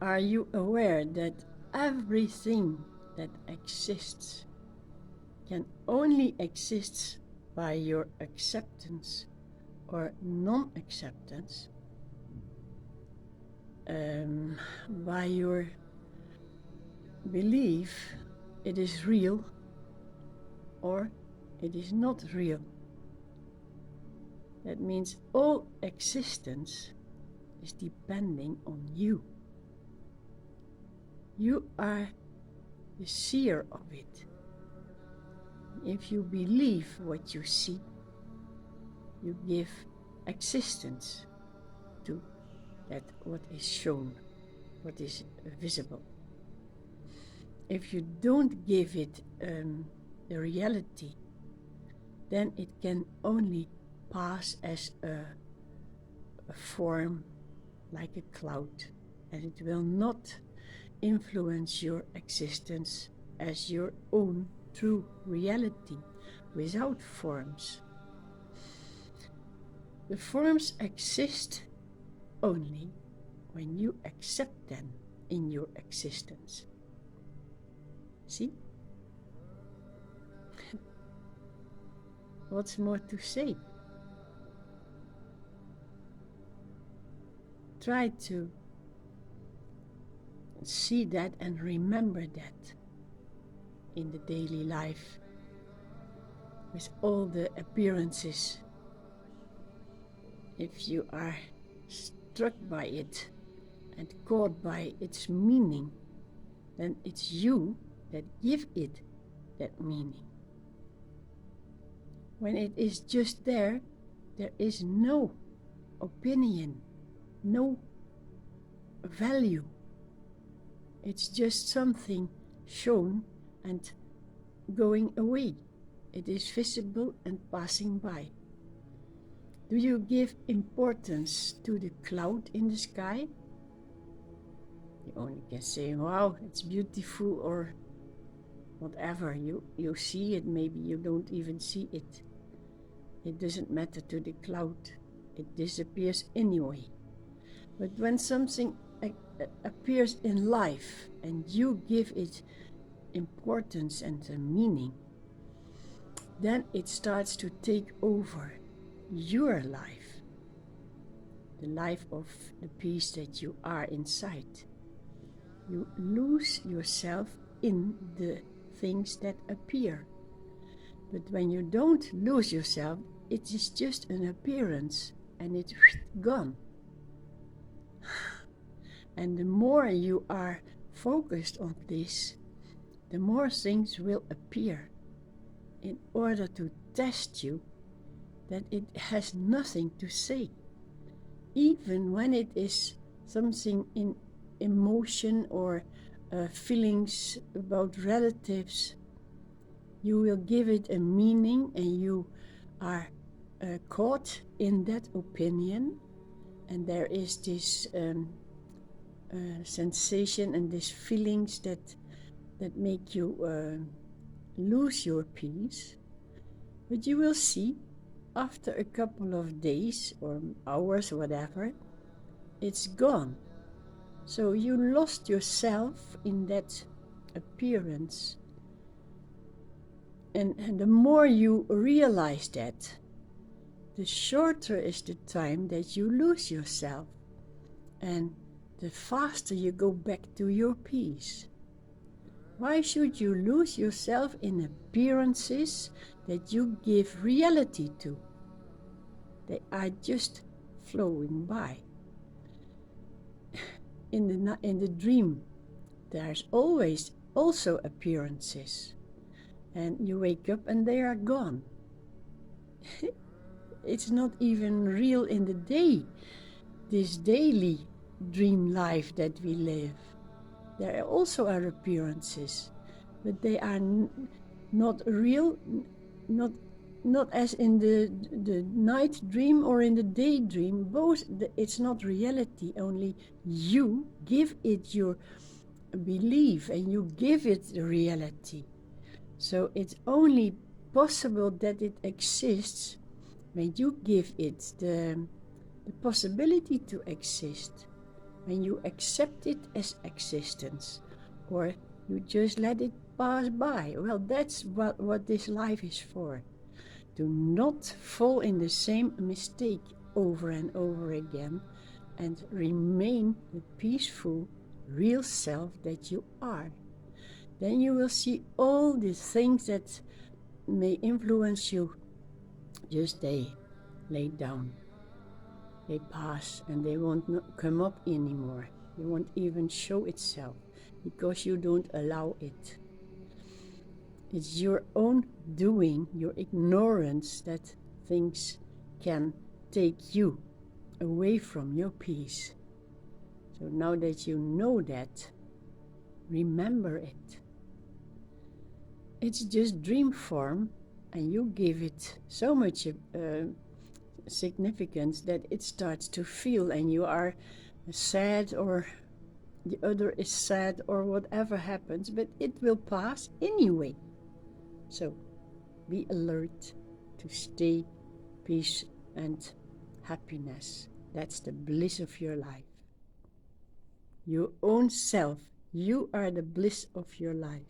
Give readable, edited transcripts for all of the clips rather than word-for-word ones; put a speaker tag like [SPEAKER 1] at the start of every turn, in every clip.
[SPEAKER 1] Are you aware that everything that exists can only exist by your acceptance or non-acceptance, by your belief it is real or it is not real? That means all existence is depending on you. You are the seer of it. If you believe what you see, you give existence to that what is shown, what is visible. If you don't give it the reality, then it can only pass as a form like a cloud, and it will not influence your existence as your own true reality without forms. The forms exist only when you accept them in your existence. See? What's more to say? Try to see that and remember that in the daily life with all the appearances. If you are struck by it and caught by its meaning, then it's you that give it that meaning. When it is just there is no opinion, no value. It's just something shown and going away. It is visible and passing by. Do you give importance to the cloud in the sky? You only can say, wow, it's beautiful, or whatever. You see it, maybe you don't even see it. It doesn't matter to the cloud. It disappears anyway. But when something appears in life and you give it importance and a meaning, then it starts to take over your life, the life of the peace that you are inside. You lose yourself in the things that appear. But when you don't lose yourself, it is just an appearance and it's gone. And the more you are focused on this, the more things will appear in order to test you that it has nothing to say. Even when it is something in emotion or feelings about relatives, you will give it a meaning and you are caught in that opinion, and there is this sensation and these feelings that make you lose your peace. But you will see, after a couple of days or hours, whatever, it's gone. So you lost yourself in that appearance. And the more you realize that, the shorter is the time that you lose yourself, and the faster you go back to your peace. Why should you lose yourself in appearances that you give reality to? They are just flowing by. In the dream, there's always also appearances, and you wake up and they are gone. It's not even real in the day, this daily dream life that we live. There also are appearances, but they are not real, not as in the night dream or in the daydream. Both, it's not reality, only you give it your belief and you give it the reality. So it's only possible that it exists when you give it the possibility to exist. when you accept it as existence, or you just let it pass by. Well, that's what this life is for. Do not fall in the same mistake over and over again, and remain the peaceful, real self that you are. Then you will see all the things that may influence you, just they lay down. They pass and they won't come up anymore. They won't even show itself because you don't allow it. It's your own doing, your ignorance, that things can take you away from your peace. So now that you know that, remember it. It's just dream form, and you give it so much significance that it starts to feel, and you are sad, or the other is sad, or whatever happens, but it will pass anyway. So be alert to stay peace and happiness. That's the bliss of your life. Your own self, you are the bliss of your life.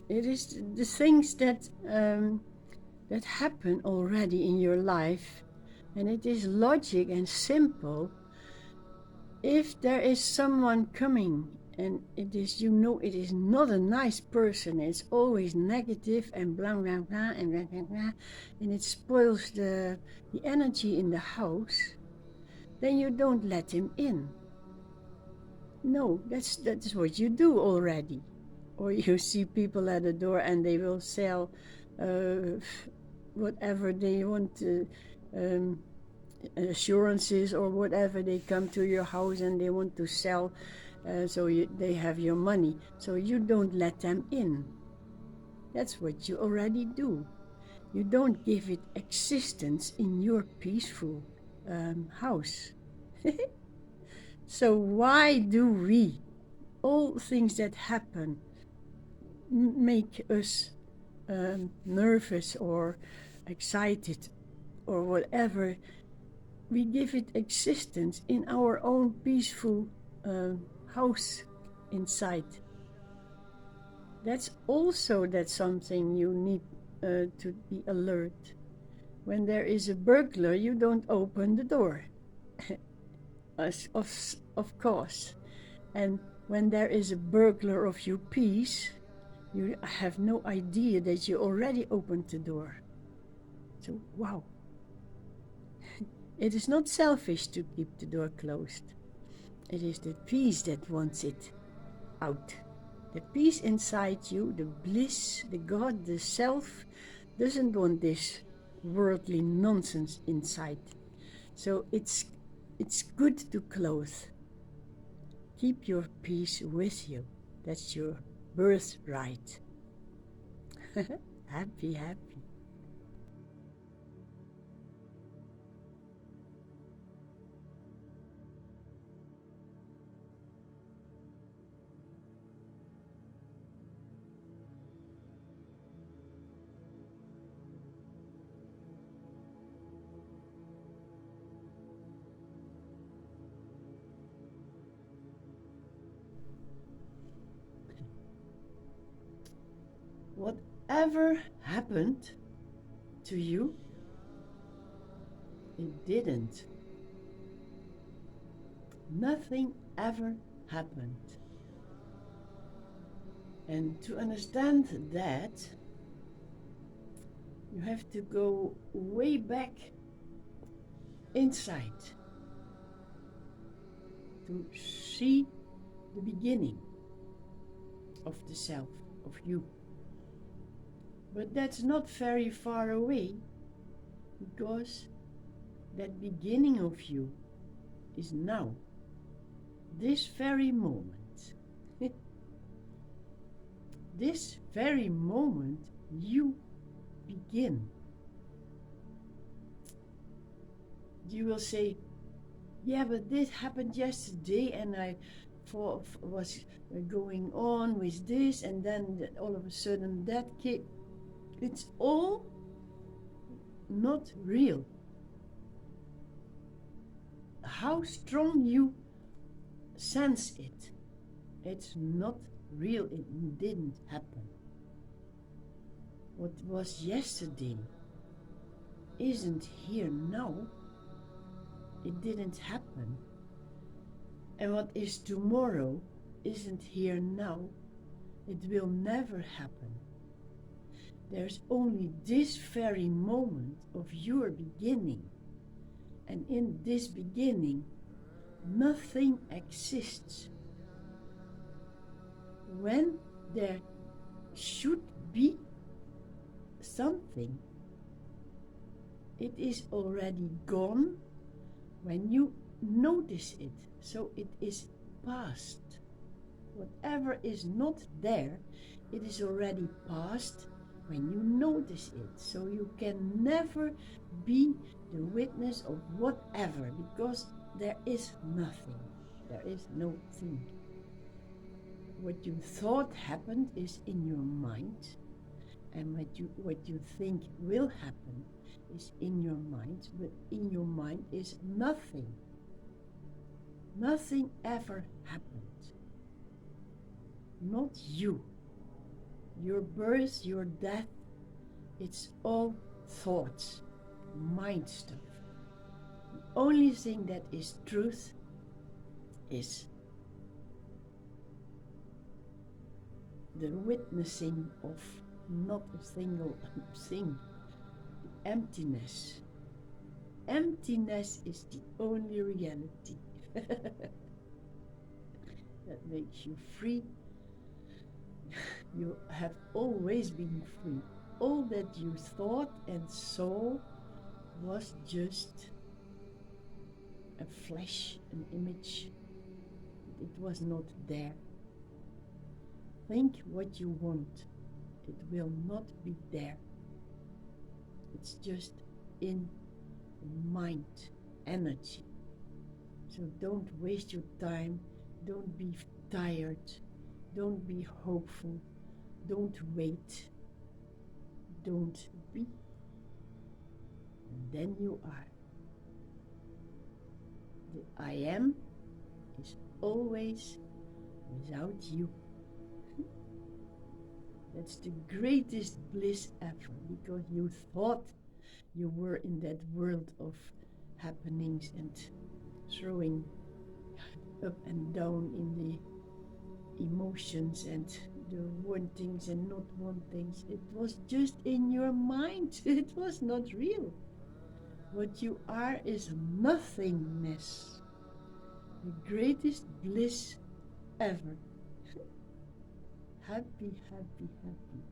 [SPEAKER 1] It is the things that happen already in your life, and it is logic and simple. If there is someone coming and it is, you know, it is not a nice person, it's always negative and blah blah blah and blah blah blah, and it spoils the energy in the house, then you don't let him in. No, that's what you do already. Or you see people at the door and they will sell whatever they want, assurances or whatever. They come to your house and they want to sell, so they have your money. So you don't let them in. That's what you already do. You don't give it existence in your peaceful house. So why do we, all things that happen, make us nervous or excited or whatever? We give it existence in our own peaceful house inside. That's something you need to be alert. When there is a burglar, you don't open the door, of course. And when there is a burglar of your peace, you have no idea that you already opened the door. So, wow. It is not selfish to keep the door closed. It is the peace that wants it out. The peace inside you, the bliss, the God, the self, doesn't want this worldly nonsense inside. So it's good to close. Keep your peace with you. That's your birthright. Happy, happy. Whatever happened to you, it didn't. Nothing ever happened. And to understand that, you have to go way back inside to see the beginning of the self, of you. But that's not very far away, because that beginning of you is now, this very moment. This very moment you begin. You will say, yeah, but this happened yesterday and I was going on with this, and then all of a sudden that It's all not real. How strong you sense it, it's not real, it didn't happen. What was yesterday isn't here now, it didn't happen. And what is tomorrow isn't here now, it will never happen. There's only this very moment of your beginning, and in this beginning nothing exists. When there should be something, it is already gone when you notice it, so it is past. Whatever is not there, it is already past when you notice it, so you can never be the witness of whatever, because there is nothing, there is no thing. What you thought happened is in your mind, and what you think will happen is in your mind, but in your mind is nothing. Nothing ever happened. Not you. Your birth, your death, it's all thoughts, mind stuff. The only thing that is truth is the witnessing of not a single thing, the emptiness. Emptiness is the only reality that makes you free. You have always been free. All that you thought and saw was just a flash, an image. It was not there. Think what you want. It will not be there. It's just in mind, energy. So don't waste your time. Don't be tired. Don't be hopeful. Don't wait. Don't be. And then you are. The I am is always without you. That's the greatest bliss ever, because you thought you were in that world of happenings and throwing up and down in the emotions and the wantings and not wantings. It was just in your mind. It was not real. What you are is nothingness. The greatest bliss ever. Happy, happy, happy.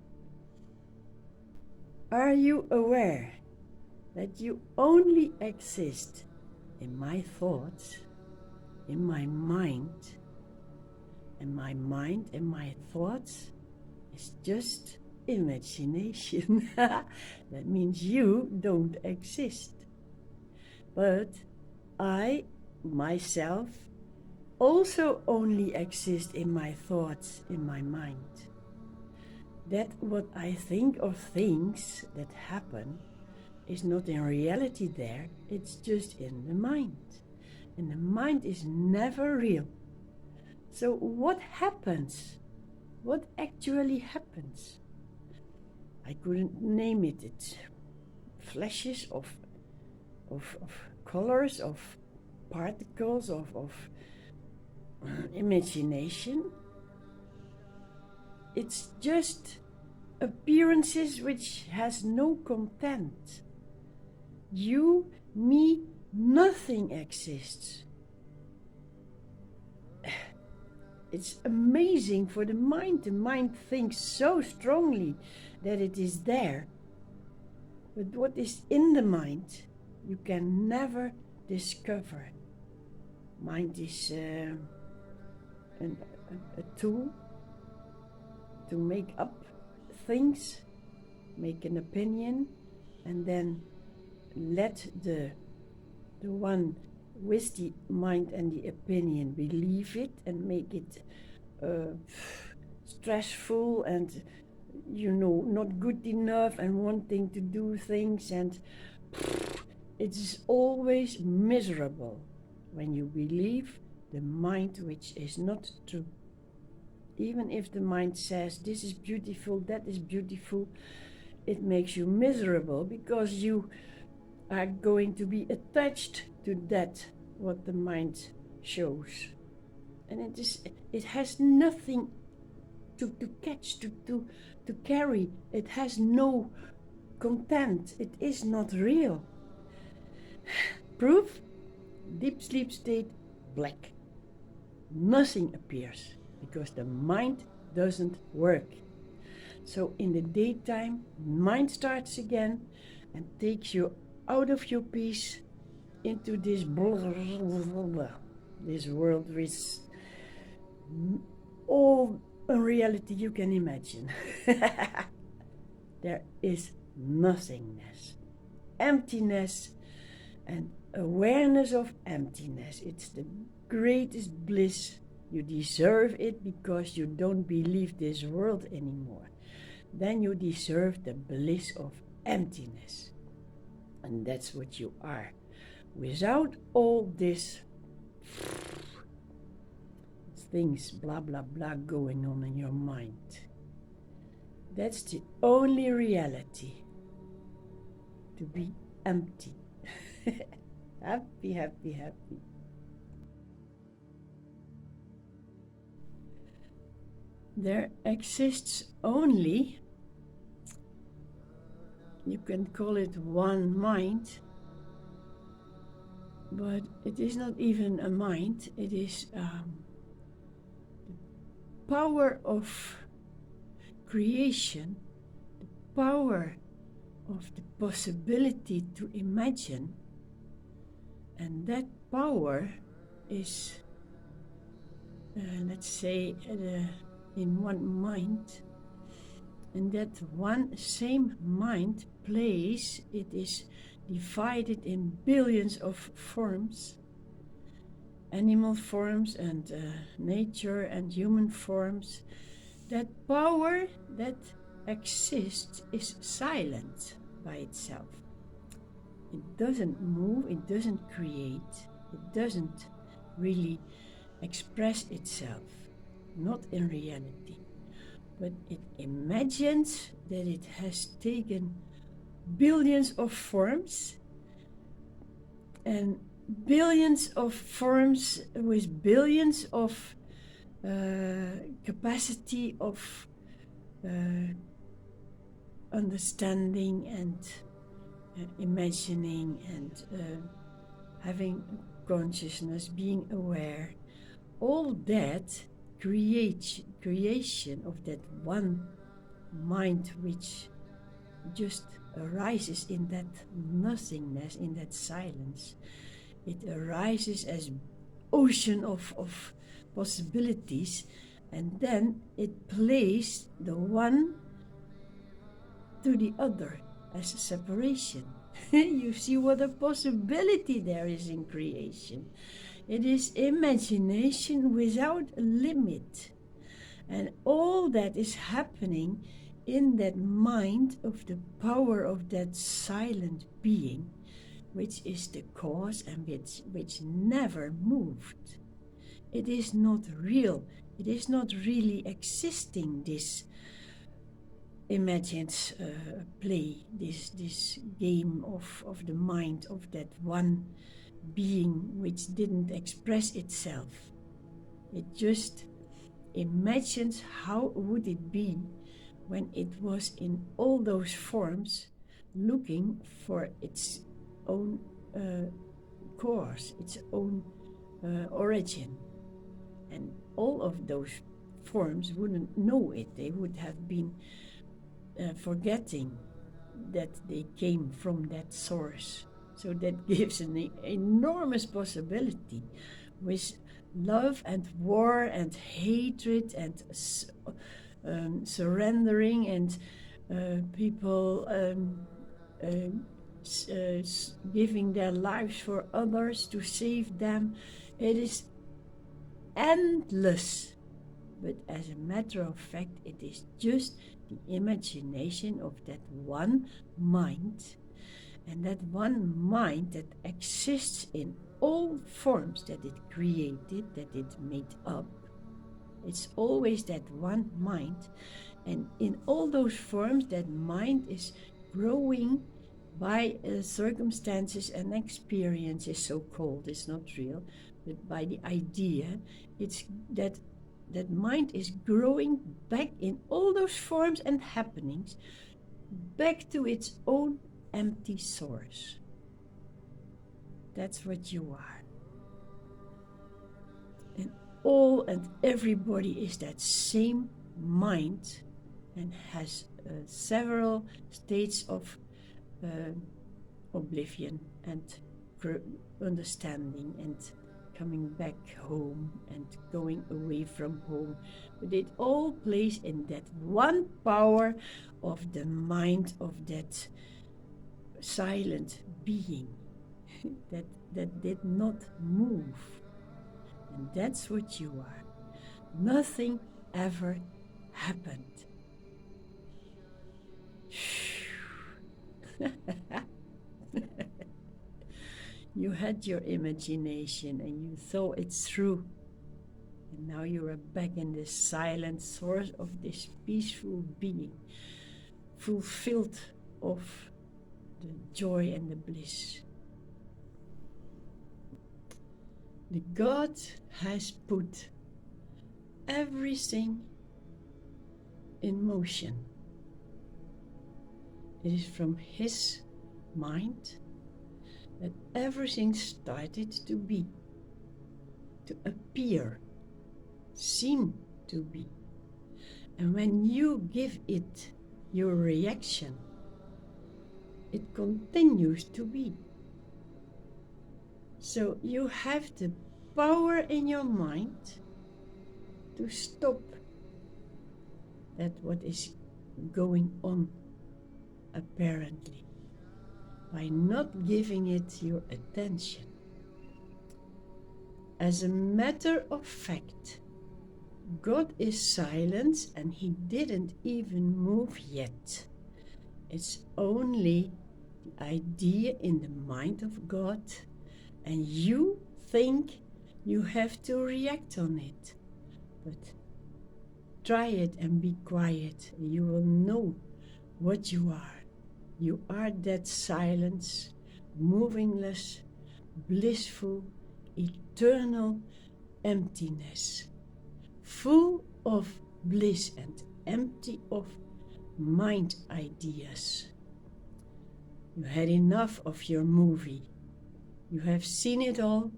[SPEAKER 1] Are you aware that you only exist in my thoughts, in my mind, and my mind and my thoughts is just imagination? That means you don't exist. But I, myself, also only exist in my thoughts, in my mind. That what I think of things that happen is not in reality there, it's just in the mind. And the mind is never real. So what happens? What actually happens? I couldn't name it. It's flashes of colors, of particles, of imagination. It's just appearances which has no content. You, me, nothing exists. It's amazing for the mind. The mind thinks so strongly that it is there. But what is in the mind, you can never discover. Mind is a tool to make up things, make an opinion, and then let the one with the mind and the opinion believe it and make it stressful and not good enough and wanting to do things, and it is always miserable when you believe the mind which is not true. Even if the mind says this is beautiful, that is beautiful, it makes you miserable because you are going to be attached to that what the mind shows. And it has nothing to catch, to carry. It has no content. It is not real. Proof? Deep sleep state, black. Nothing appears because the mind doesn't work. So in the daytime, mind starts again and takes you out of your peace into this this world with all unreality you can imagine. There is nothingness, emptiness, and awareness of emptiness. It's the greatest bliss. You deserve it because you don't believe this world anymore. Then you deserve the bliss of emptiness. And that's what you are. Without all this things, blah, blah, blah, going on in your mind. That's the only reality. To be empty. Happy, happy, happy. There exists only, you can call it one mind, but it is not even a mind. It is the power of creation, the power of the possibility to imagine, and that power is, let's say, in one mind, and that one same mind plays, it is divided in billions of forms, animal forms and nature and human forms. That power that exists is silent by itself. It doesn't move, it doesn't create, it doesn't really express itself, not in reality, but it imagines that it has taken billions of forms, and billions of forms with billions of capacity of understanding and imagining and having consciousness, being aware. All that creation of that one mind which just arises in that nothingness, in that silence. It arises as ocean of possibilities, and then it plays the one to the other as a separation. You see what a possibility there is in creation. It is imagination without a limit. And all that is happening in that mind of the power of that silent being, which is the cause and which never moved. It is not real. It is not really existing, this imagined play, this game of the mind of that one being which didn't express itself. It just imagines how would it be when it was in all those forms looking for its own course, its own origin. And all of those forms wouldn't know it. They would have been forgetting that they came from that source. So that gives an enormous possibility with love and war and hatred and surrendering and people giving their lives for others to save them. It is endless. but as a matter of fact, it is just the imagination of that one mind, and that one mind that exists in all forms that it created, that it made up. It's always that one mind, and in all those forms, that mind is growing by circumstances and experiences, so-called. It's not real, but by the idea. It's that mind is growing back in all those forms and happenings, back to its own empty source. That's what you are. And all and everybody is that same mind and has several states of oblivion and understanding and coming back home and going away from home. But it all plays in that one power of the mind of that silent being that did not move. And that's what you are. Nothing ever happened. You had your imagination and you thought it through. And now you are back in the silent source of this peaceful being, fulfilled of the joy and the bliss. The God has put everything in motion. It is from His mind that everything started to be, to appear, seem to be. And when you give it your reaction, it continues to be. So you have the power in your mind to stop that what is going on apparently, by not giving it your attention. As a matter of fact, God is silent and He didn't even move yet. It's only the idea in the mind of God, and you think you have to react on it. But try it and be quiet, and you will know what you are. You are that silence, movingless, blissful, eternal emptiness, full of bliss and empty of mind ideas. You had enough of your movie. You have seen it all,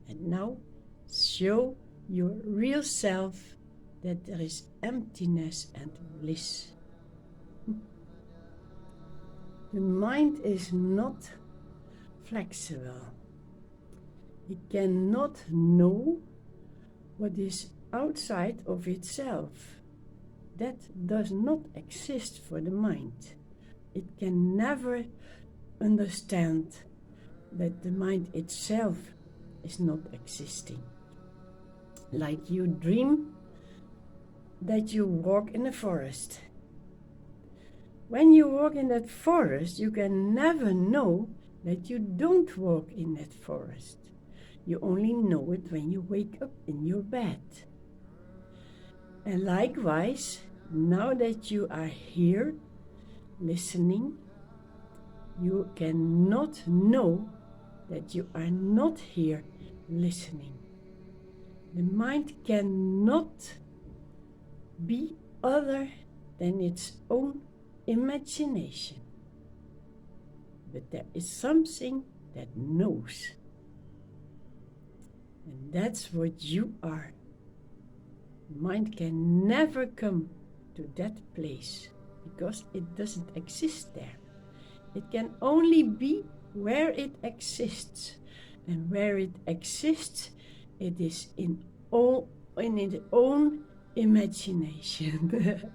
[SPEAKER 1] and now show your real self that there is emptiness and bliss. The mind is not flexible. It cannot know what is outside of itself. That does not exist for the mind. It can never understand that the mind itself is not existing. Like you dream that you walk in a forest. When you walk in that forest, you can never know that you don't walk in that forest. You only know it when you wake up in your bed. And likewise, now that you are here listening, you cannot know that you are not here listening. The mind cannot be other than its own imagination. But there is something that knows. And that's what you are. Mind can never come to that place because it doesn't exist there. It can only be where it exists. And where it exists, it is in its own imagination.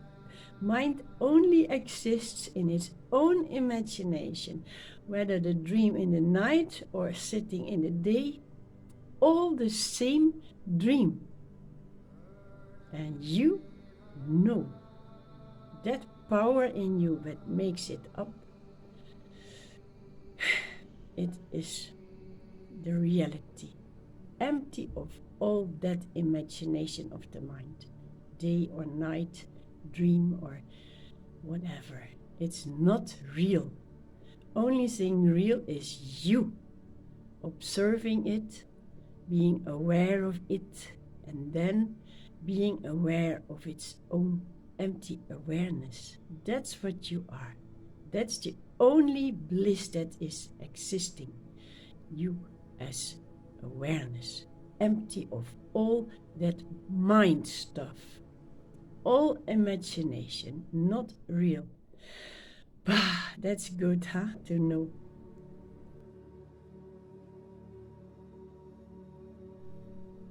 [SPEAKER 1] Mind only exists in its own imagination, whether the dream in the night or sitting in the day, all the same dream. And you know that power in you that makes it up, it is the reality, empty of all that imagination of the mind, day or night, dream or whatever. It's not real. Only thing real is you, observing it, being aware of it, and then being aware of its own empty awareness. That's what you are. That's the only bliss that is existing. You as awareness, empty of all that mind stuff, all imagination, not real. Bah, that's good, huh, to know.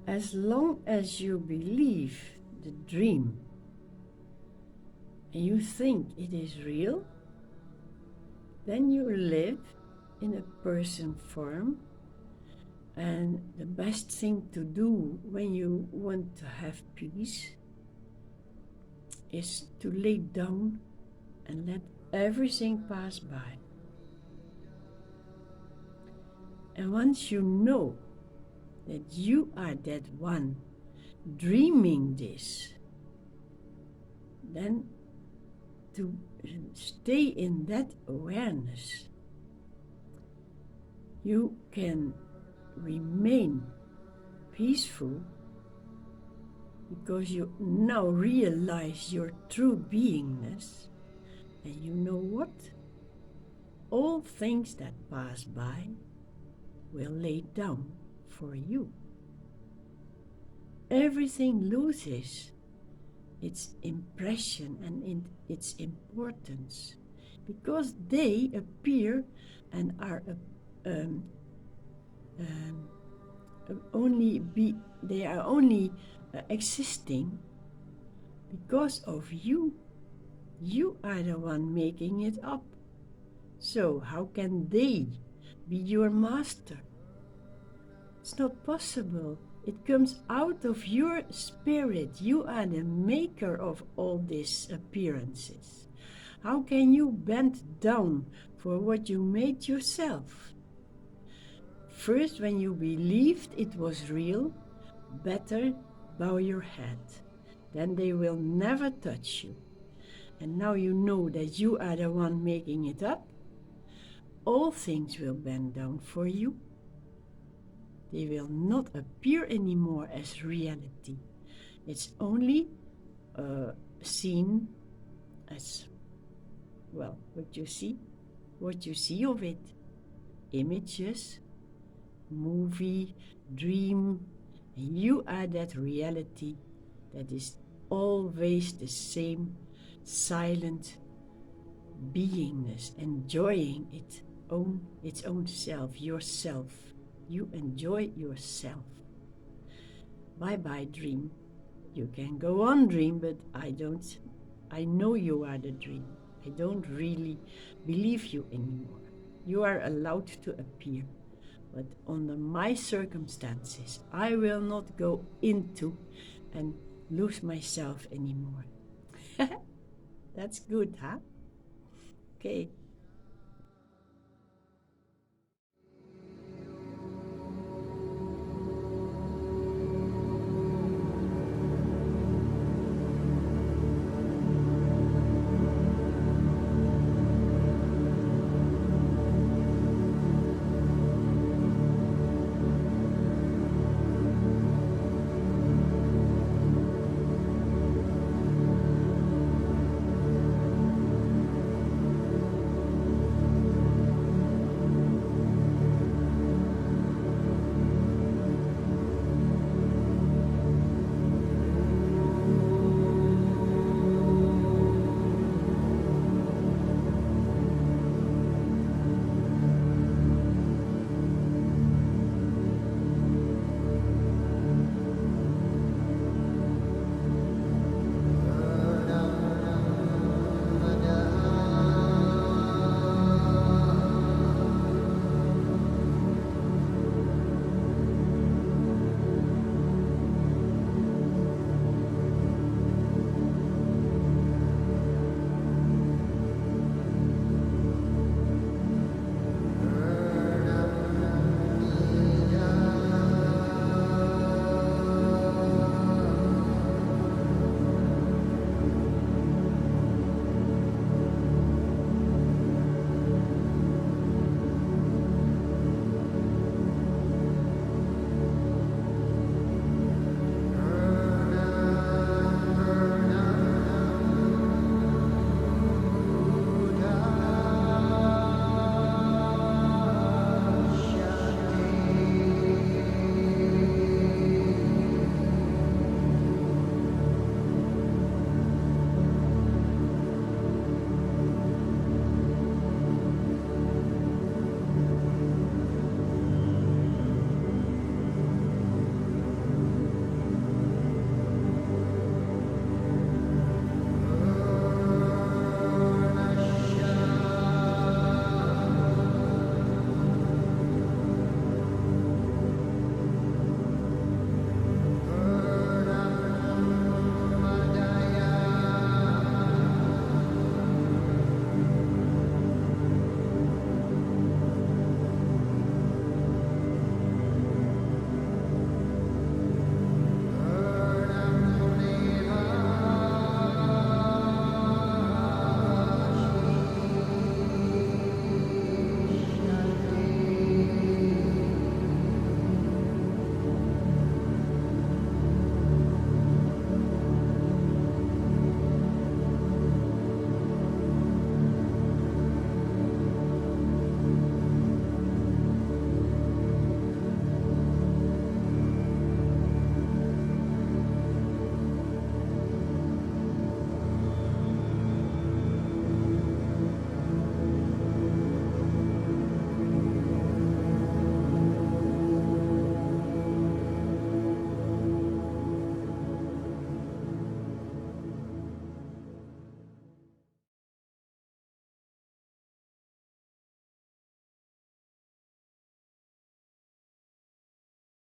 [SPEAKER 1] As long as you believe the dream and you think it is real, then you live in a person form. And the best thing to do when you want to have peace is to lay down and let everything pass by. And once you know that you are that one dreaming this, then to stay in that awareness, you can remain peaceful because you now realize your true beingness, and you know what? All things that pass by will lay down for you. Everything loses its impression and its importance because they appear and are they are only existing because of you. You are the one making it up. So how can they be your master? It's not possible. It comes out of your spirit. You are the maker of all these appearances. How can you bend down for what you made yourself? First, when you believed it was real, better bow your head. Then they will never touch you. And now you know that you are the one making it up. All things will bend down for you. They will not appear anymore as reality. It's only seen as, well, what you see of it. Images, movie, dream. And you are that reality that is always the same silent beingness, enjoying its own self, yourself. You enjoy yourself. Bye-bye, dream. You can go on, dream, but I know you are the dream. I don't really believe you anymore. You are allowed to appear, but under my circumstances, I will not go into and lose myself anymore. That's good, huh? Okay.